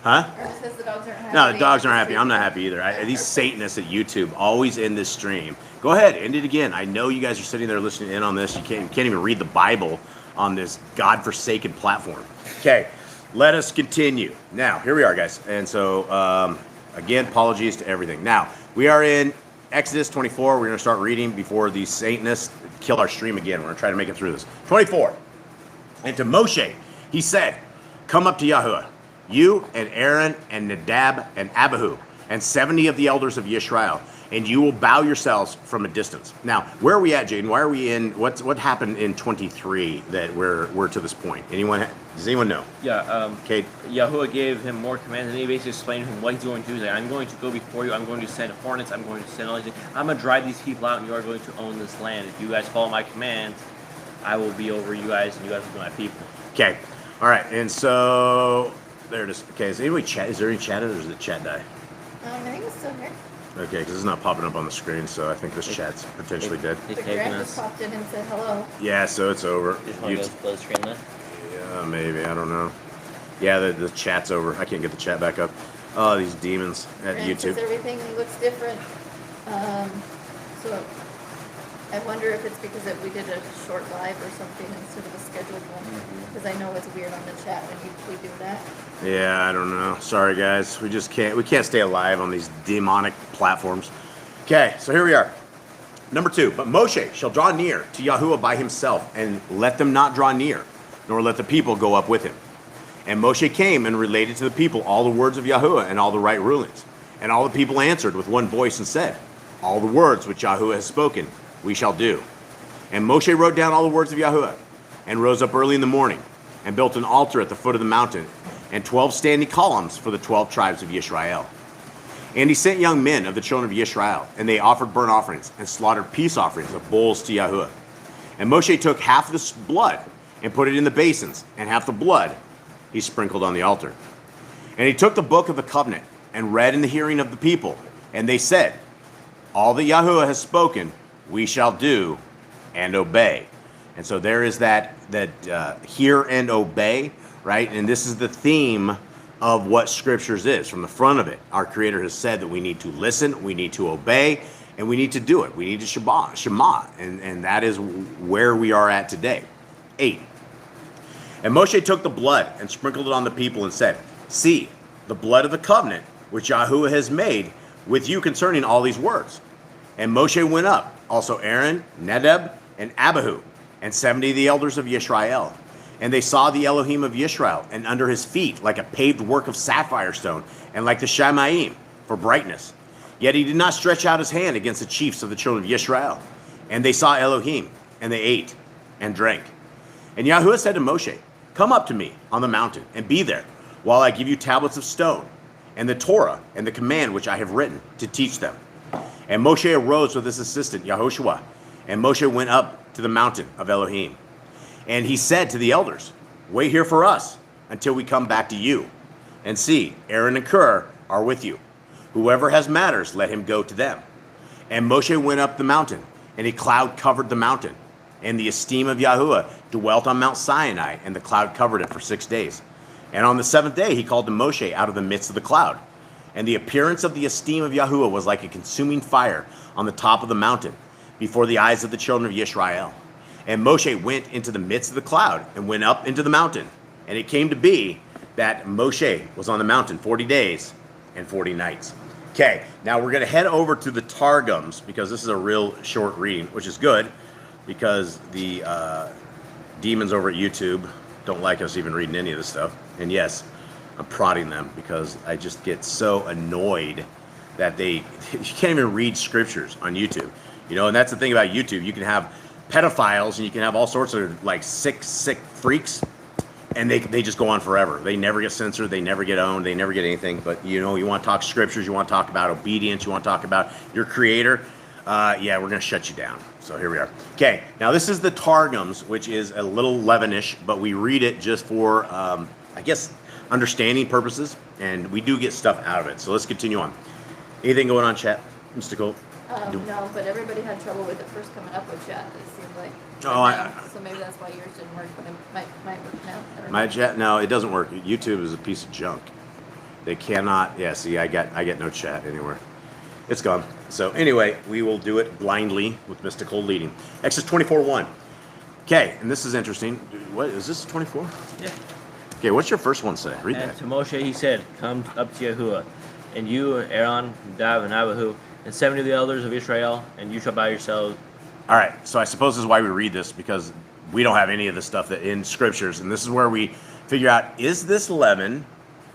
Huh? Ernest says the dogs aren't happy. No, the dogs aren't happy. I'm not happy either. These Satanists at YouTube always end this stream. Go ahead, end it again. I know you guys are sitting there listening in on this. You can't even read the Bible on this godforsaken platform. Okay, let us continue. Now, here we are, guys. And so, again, apologies to everything. Now, we are in Exodus 24. We're going to start reading before these Satanists kill our stream again. We're going to try to make it through this. 24. And to Moshe, he said, come up to Yahuwah, you and Aaron and Nadab and Abihu, and 70 of the elders of Yisrael, and you will bow yourselves from a distance. Now, where are we at, Jaden? Why are we in? What happened in 23 that we're to this point? Does anyone know? Yeah. Okay. Yahuwah gave him more commands, and he basically explained to him what he's going to do. He's like, I'm going to go before you. I'm going to send hornets. I'm going to send all these things. I'm going to drive these people out, and you are going to own this land. If you guys follow my commands, I will be over you guys, and you guys will be my people. Okay. All right. And so there it is. Okay. Is there any chat, or does the chat die? I think it's still here. Okay, because it's not popping up on the screen, so I think this chat's potentially dead. He's The taking Grant just us. popped in and said hello. Yeah, so it's over. Just want to go close screen then? Yeah, maybe. I don't know. Yeah, the chat's over. I can't get the chat back up. Oh, these demons at Grant says YouTube. everything looks different. So I wonder if it's because we did a short live or something instead of a scheduled one. Because I know it's weird on the chat when we do that. Yeah, I don't know. Sorry, guys. We can't stay alive on these demonic platforms. Okay, so here we are. Number 2. But Moshe shall draw near to Yahuwah by himself, and let them not draw near, nor let the people go up with him. And Moshe came and related to the people all the words of Yahuwah and all the right rulings. And all the people answered with one voice and said, all the words which Yahuwah has spoken, we shall do. And Moshe wrote down all the words of Yahuwah, and rose up early in the morning, and built an altar at the foot of the mountain, and 12 standing columns for the 12 tribes of Yisrael. And he sent young men of the children of Yisrael, and they offered burnt offerings, and slaughtered peace offerings of bulls to Yahuwah. And Moshe took half the blood, and put it in the basins, and half the blood he sprinkled on the altar. And he took the book of the covenant, and read in the hearing of the people, and they said, all that Yahuwah has spoken, we shall do and obey. And so there is that hear and obey, right? And this is the theme of what Scriptures is. From the front of it, our Creator has said that we need to listen, we need to obey, and we need to do it. We need to Shema. And that is where we are at today. 8. And Moshe took the blood and sprinkled it on the people and said, see, the blood of the covenant which Yahuwah has made with you concerning all these words. And Moshe went up, also Aaron, Nadab, and Abihu, and 70 of the elders of Yisrael. And they saw the Elohim of Yisrael, and under his feet like a paved work of sapphire stone, and like the Shamayim for brightness. Yet he did not stretch out his hand against the chiefs of the children of Yisrael. And they saw Elohim, and they ate and drank. And Yahuwah said to Moshe, come up to me on the mountain, and be there, while I give you tablets of stone, and the Torah, and the command which I have written, to teach them. And Moshe arose with his assistant Yahushua, and Moshe went up to the mountain of Elohim. And he said to the elders, wait here for us until we come back to you. And see, Aaron and Hur are with you. Whoever has matters, let him go to them. And Moshe went up the mountain, and a cloud covered the mountain. And the esteem of Yahuwah dwelt on Mount Sinai, and the cloud covered it for 6 days. And on the 7th day he called to Moshe out of the midst of the cloud. And the appearance of the esteem of Yahuwah was like a consuming fire on the top of the mountain, before the eyes of the children of Yisrael. And Moshe went into the midst of the cloud, and went up into the mountain. And it came to be that Moshe was on the mountain 40 days and 40 nights. Okay, now we're going to head over to the Targums, because this is a real short reading, which is good, because the demons over at YouTube don't like us even reading any of this stuff. And yes, I'm prodding them, because I just get so annoyed that you can't even read scriptures on YouTube. You know, and that's the thing about YouTube. You can have pedophiles, and you can have all sorts of like sick freaks and they just go on forever. They never get censored. They never get owned. They never get anything. But you want to talk scriptures. You want to talk about obedience. You want to talk about your creator. Yeah, we're going to shut you down. So here we are. Okay, now this is the Targums, which is a little leavenish, but we read it just for, I guess, understanding purposes, and we do get stuff out of it. So let's continue on. Anything going on, chat, Mr. Cole? No, but everybody had trouble with it first coming up with chat, it seemed like. So maybe that's why yours didn't work, but it might work now. I don't My know. chat? No, it doesn't work. YouTube is a piece of junk. They cannot. Yeah, see, I get no chat anywhere. It's gone. So anyway, we will do it blindly with mystical leading. Exodus 24:1. Okay, and this is interesting. What is this? 24? Yeah. Okay, what's your first one say? Read And that. to Moshe he said, "Come up to Yahuwah, and you, Aaron, Nadav, and Abihu, and 70 of the elders of Israel, and you shall bow yourselves." All right, so I suppose this is why we read this, because we don't have any of this stuff that in scriptures, and this is where we figure out, is this leaven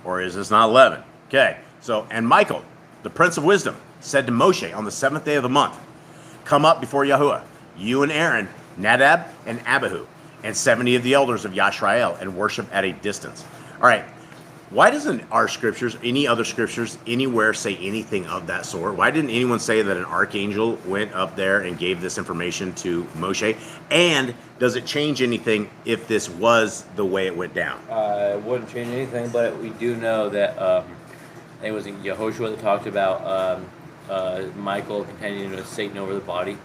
or is this not leaven? Okay, so, and Michael, the prince of wisdom, said to Moshe on the 7th day of the month, "Come up before Yahuwah, you and Aaron, Nadab and Abihu, and 70 of the elders of Yashrael, and worship at a distance." All right, why doesn't our scriptures, any other scriptures, anywhere say anything of that sort? Why didn't anyone say that an archangel went up there and gave this information to Moshe? And does it change anything if this was the way it went down? It wouldn't change anything, but we do know that I think it was Yehoshua that talked about Michael contending with Satan over the body.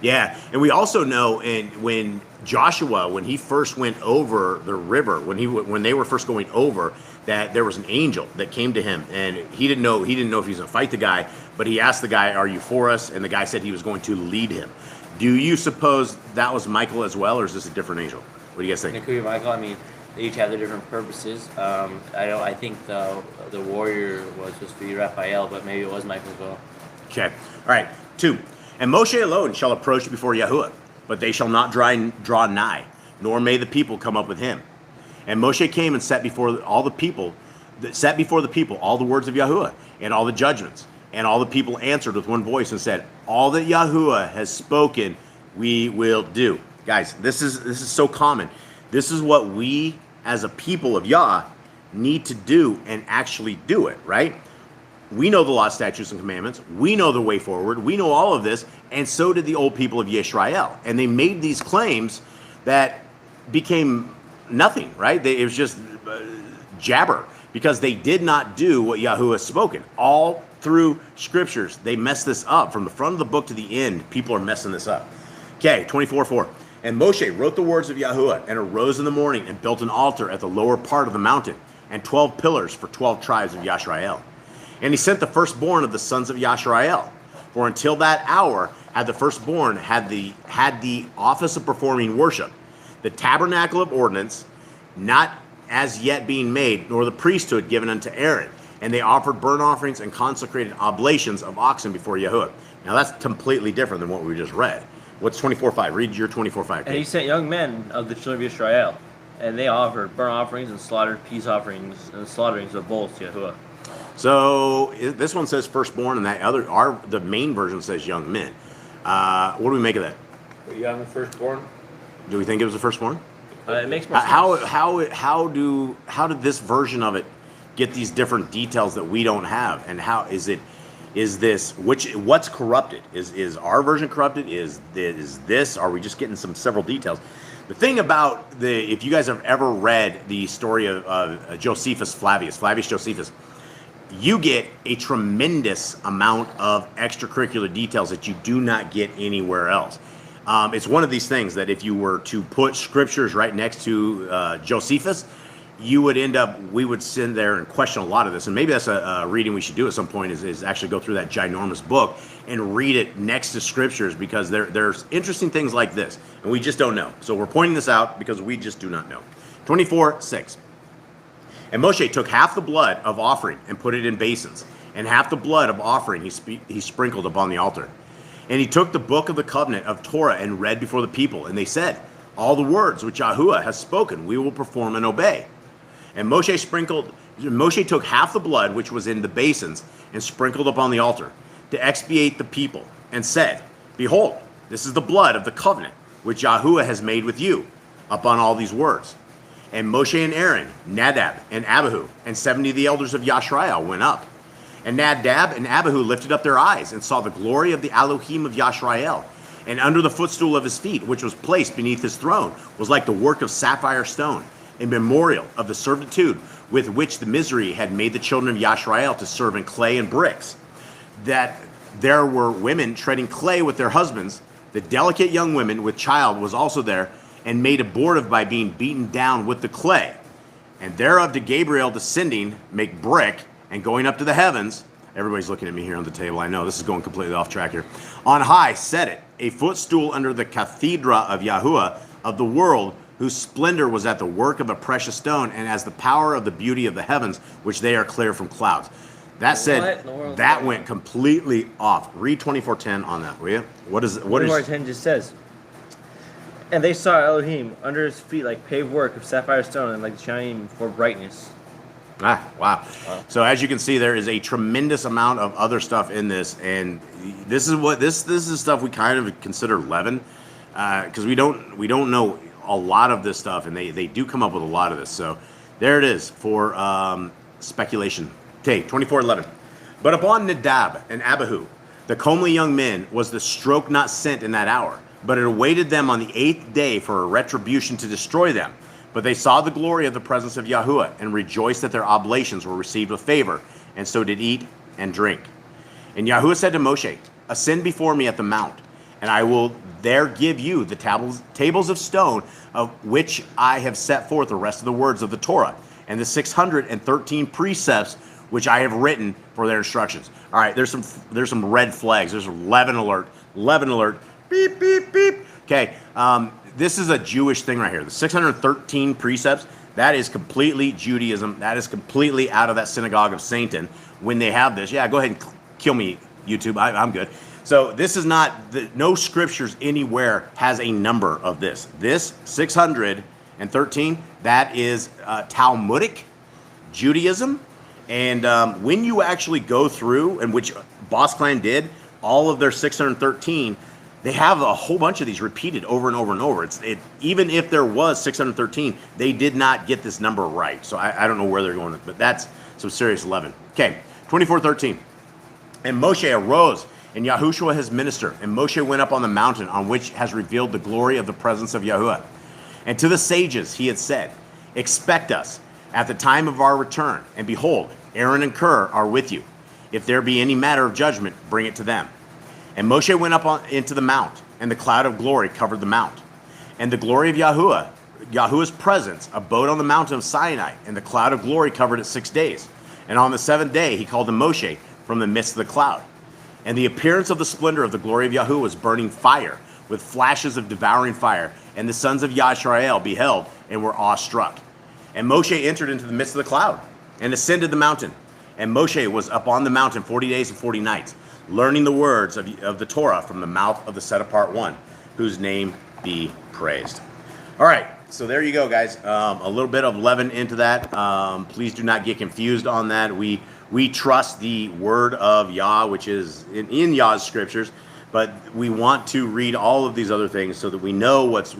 Yeah, and we also know, when Joshua, when he first went over the river, when they were first going over, that there was an angel that came to him, and he didn't know if he was going to fight the guy, but he asked the guy, "Are you for us?" And the guy said he was going to lead him. Do you suppose that was Michael as well, or is this a different angel? What do you guys It think? could be Michael. I mean, they each have their different purposes. I think the warrior was supposed to be Raphael, but maybe it was Michael as well. Okay. All right. 2. And Moshe alone shall approach before Yahuwah, but they shall not draw nigh, nor may the people come up with him. And Moshe came and set before the people all the words of Yahuwah and all the judgments. And all the people answered with one voice and said, "All that Yahuwah has spoken, we will do." Guys, this is so common. This is what we as a people of Yah need to do and actually do it, right? We know the law, statutes, and commandments. We know the way forward. We know all of this, and so did the old people of Yisrael. And they made these claims that became nothing, right? It was just jabber, because they did not do what Yahuwah has spoken. All through scriptures, they messed this up. From the front of the book to the end, people are messing this up. Okay, 24:4. And Moshe wrote the words of Yahuwah, and arose in the morning, and built an altar at the lower part of the mountain, and 12 pillars for 12 tribes of Yashrael. And he sent the firstborn of the sons of Yashrael. For until that hour had the firstborn had the office of performing worship, the tabernacle of ordinance, not as yet being made, nor the priesthood given unto Aaron. And they offered burnt offerings and consecrated oblations of oxen before Yahuwah. Now that's completely different than what we just read. What's 24:5? Read your 24:5. And he sent young men of the children of Israel, and they offered burnt offerings and slaughtered peace offerings and slaughterings of bulls to Yahuwah. So this one says firstborn, and the main version says young men. What do we make of that? Young firstborn. Do we think it was the firstborn? It makes more sense. How did this version of it get these different details that we don't have? And how what's corrupted? Is our version corrupted? Is this? Are we just getting several details? The thing about if you guys have ever read the story of Josephus Flavius Josephus, you get a tremendous amount of extracurricular details that you do not get anywhere else. It's one of these things that if you were to put scriptures right next to Josephus, we would sit there and question a lot of this. And maybe that's a reading we should do at some point, is actually go through that ginormous book and read it next to scriptures, because there's interesting things like this, and we just don't know. So we're pointing this out because we just do not know. 24:6. And Moshe took half the blood of offering and put it in basins, and half the blood of offering he sprinkled upon the altar. And he took the book of the covenant of Torah and read before the people. And they said, "All the words which Yahuwah has spoken, we will perform and obey." And Moshe took half the blood which was in the basins and sprinkled upon the altar to expiate the people, and said, "Behold, this is the blood of the covenant which Yahuwah has made with you upon all these words." And Moshe and Aaron, Nadab and Abihu, and 70 of the elders of Yashrael went up. And Nadab and Abihu lifted up their eyes and saw the glory of the Elohim of Yashrael. And under the footstool of his feet, which was placed beneath his throne, was like the work of sapphire stone, a memorial of the servitude with which the misery had made the children of Yashrael to serve in clay and bricks. That there were women treading clay with their husbands. The delicate young women with child was also there, and made abortive by being beaten down with the clay. And thereof did Gabriel descending make brick, and going up to the heavens, everybody's looking at me here on the table, I know this is going completely off track here, on high set it, a footstool under the cathedra of Yahuwah of the world, whose splendor was at the work of a precious stone, and as the power of the beauty of the heavens, which they are clear from clouds. That said, that went completely off. Read 24:10 on that, will you? What is 24:10 just says, and they saw Elohim under his feet like paved work of sapphire stone and like shining for brightness. Wow. So as you can see, there is a tremendous amount of other stuff in this, and this is stuff we kind of consider leaven, because we don't know a lot of this stuff, and they do come up with a lot of this. So there it is for speculation. Okay, 24:11. But upon Nadab and Abihu, the comely young men, was the stroke not sent in that hour, but it awaited them on the 8th day for a retribution to destroy them. But they saw the glory of the presence of Yahuwah, and rejoiced that their oblations were received with favor, and so did eat and drink. And Yahuwah said to Moshe, ascend before me at the mount, and I will there give you the tables of stone, of which I have set forth the rest of the words of the Torah, and the 613 precepts which I have written for their instructions. All right, there's some red flags. There's 11 alert, beep, beep, beep. Okay, this is a Jewish thing right here. The 613 precepts, that is completely Judaism. That is completely out of that synagogue of Satan. When they have this, yeah, go ahead and kill me, YouTube. I'm good. So this is not, no scriptures anywhere has a number of this. This 613, that is Talmudic Judaism. And when you actually go through, and which Boss Clan did, all of their 613, they have a whole bunch of these repeated over and over and over. Even if there was 613, they did not get this number right. So I don't know where they're going, but that's some serious 11. Okay, 24:13. And Moshe arose, and Yahushua his minister, and Moshe went up on the mountain on which has revealed the glory of the presence of Yahuwah. And to the sages he had said, expect us at the time of our return, and behold, Aaron and Hur are with you. If there be any matter of judgment, bring it to them. And Moshe went up into the mount, and the cloud of glory covered the mount. And the glory of Yahuwah's presence, abode on the mountain of Sinai, and the cloud of glory covered it 6 days. And on the 7th day he called to Moshe from the midst of the cloud. And the appearance of the splendor of the glory of Yahuwah was burning fire, with flashes of devouring fire. And the sons of Yashrael beheld, and were awestruck. And Moshe entered into the midst of the cloud, and ascended the mountain. And Moshe was up on the mountain 40 days and 40 nights, learning the words of the Torah from the mouth of the set-apart one, whose name be praised. All right, so there you go, guys. A little bit of leaven into that. Please do not get confused on that. We trust the word of Yah, which is in Yah's scriptures, but we want to read all of these other things so that we know what's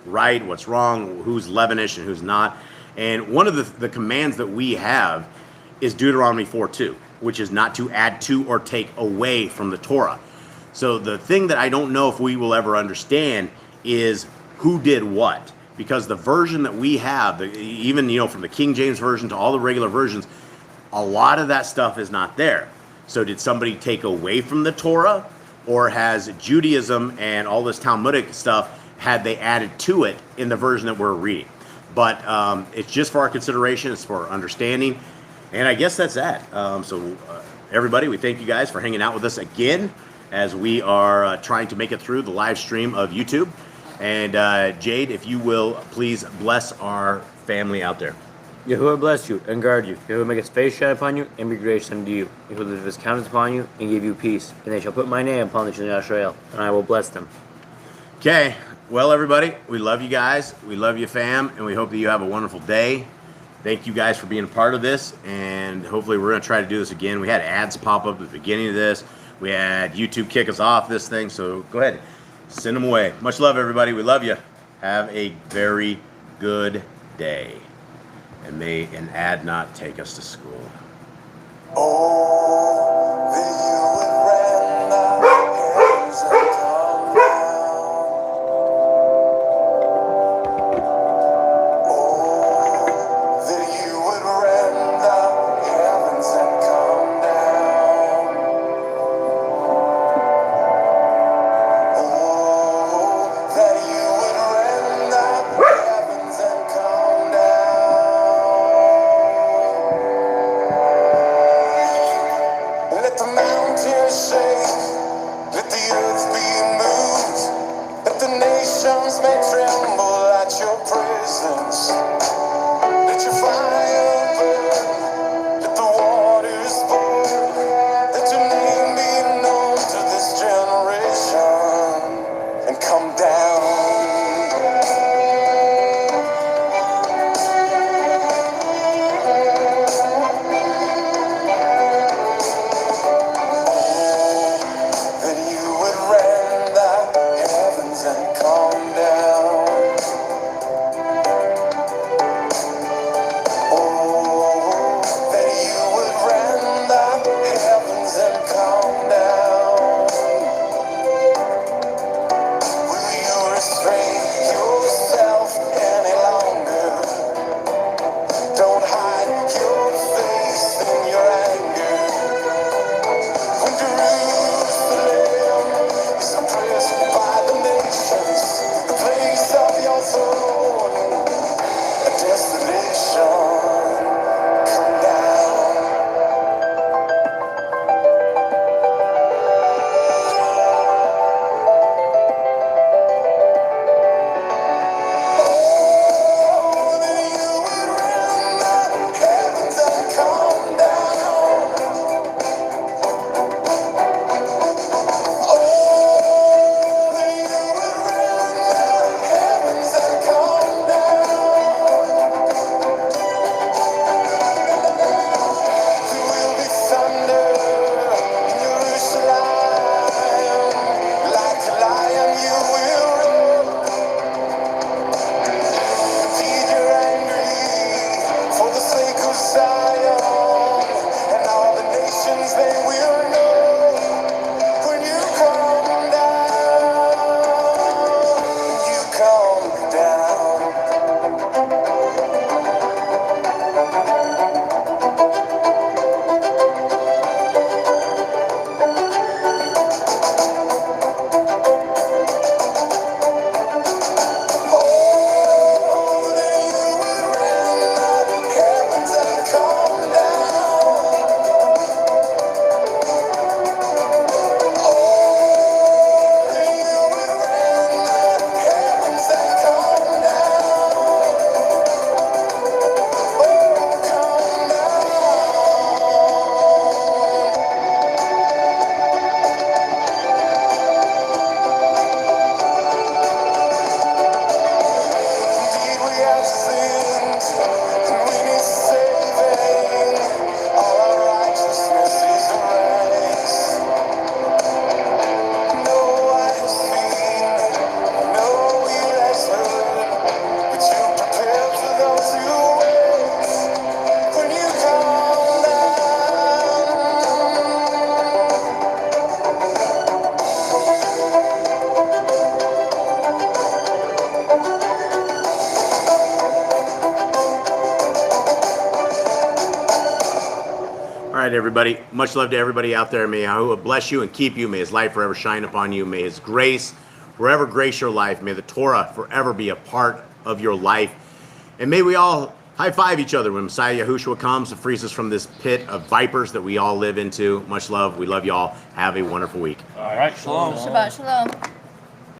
right, what's wrong, who's leavenish and who's not. And one of the commands that we have is Deuteronomy 4:2, which is not to add to or take away from the Torah. So the thing that I don't know if we will ever understand is who did what, because the version that we have, even from the King James version to all the regular versions, a lot of that stuff is not there. So did somebody take away from the Torah, or has Judaism and all this Talmudic stuff, had they added to it in the version that we're reading? But it's just for our consideration, it's for our understanding, and I guess that's that. Everybody, we thank you guys for hanging out with us again as we are trying to make it through the live stream of YouTube. And Jade, if you will, please bless our family out there. Yahuwah bless you and guard you. Yahuwah make his face shine upon you and be gracious unto you. Yahuwah lift his countenance upon you and give you peace. And they shall put my name upon the children of Israel, and I will bless them. Okay. Well, everybody, we love you guys. We love you, fam, and we hope that you have a wonderful day. Thank you guys for being a part of this, and hopefully we're going to try to do this again. We had ads pop up at the beginning of this. We had YouTube kick us off this thing, so go ahead. Send them away. Much love, everybody. We love you. Have a very good day. And may an ad not take us to school. Oh, that you would rend the heavens and come down. Oh, that you would rend the heavens and come down. Oh, that you would rend the heavens and come down. Let the mountains shake, let the earth be moved, let the nations may tremble at your presence. Let your fire burn, let the waters pour, let your name be known to this generation, and come down. That you would rend the heavens and come down. Oh, that you would rend the heavens and come down. Will you restrain yourself any longer? Don't hide your face in your anger. When Jerusalem is oppressed by the nations, the place of your throne, a desolation, come down. Oh, that you would rend the heavens and come down. Oh, that you would rend the heavens and come down. There will be thunder in Jerusalem. Like a lion you will roar. Indeed you're angry for the sake of Zion. And all the nations they will know when you come down. When you come down. Oh, that you would rend the heavens and come down. Oh, that you would rend the heavens and come down. Oh, come down. Indeed we have sinned, and we need saving. All our righteousness is erased. No eye has seen, no ear has heard, but you prepare for those who wait. When you come down. All right, everybody. Much love to everybody out there. May Yahuwah bless you and keep you. May his light forever shine upon you. May his grace forever grace your life. May the Torah forever be a part of your life. And may we all high five each other when Messiah Yahushua comes and frees us from this pit of vipers that we all live into. Much love. We love you all. Have a wonderful week. All right, shalom. Shabbat shalom.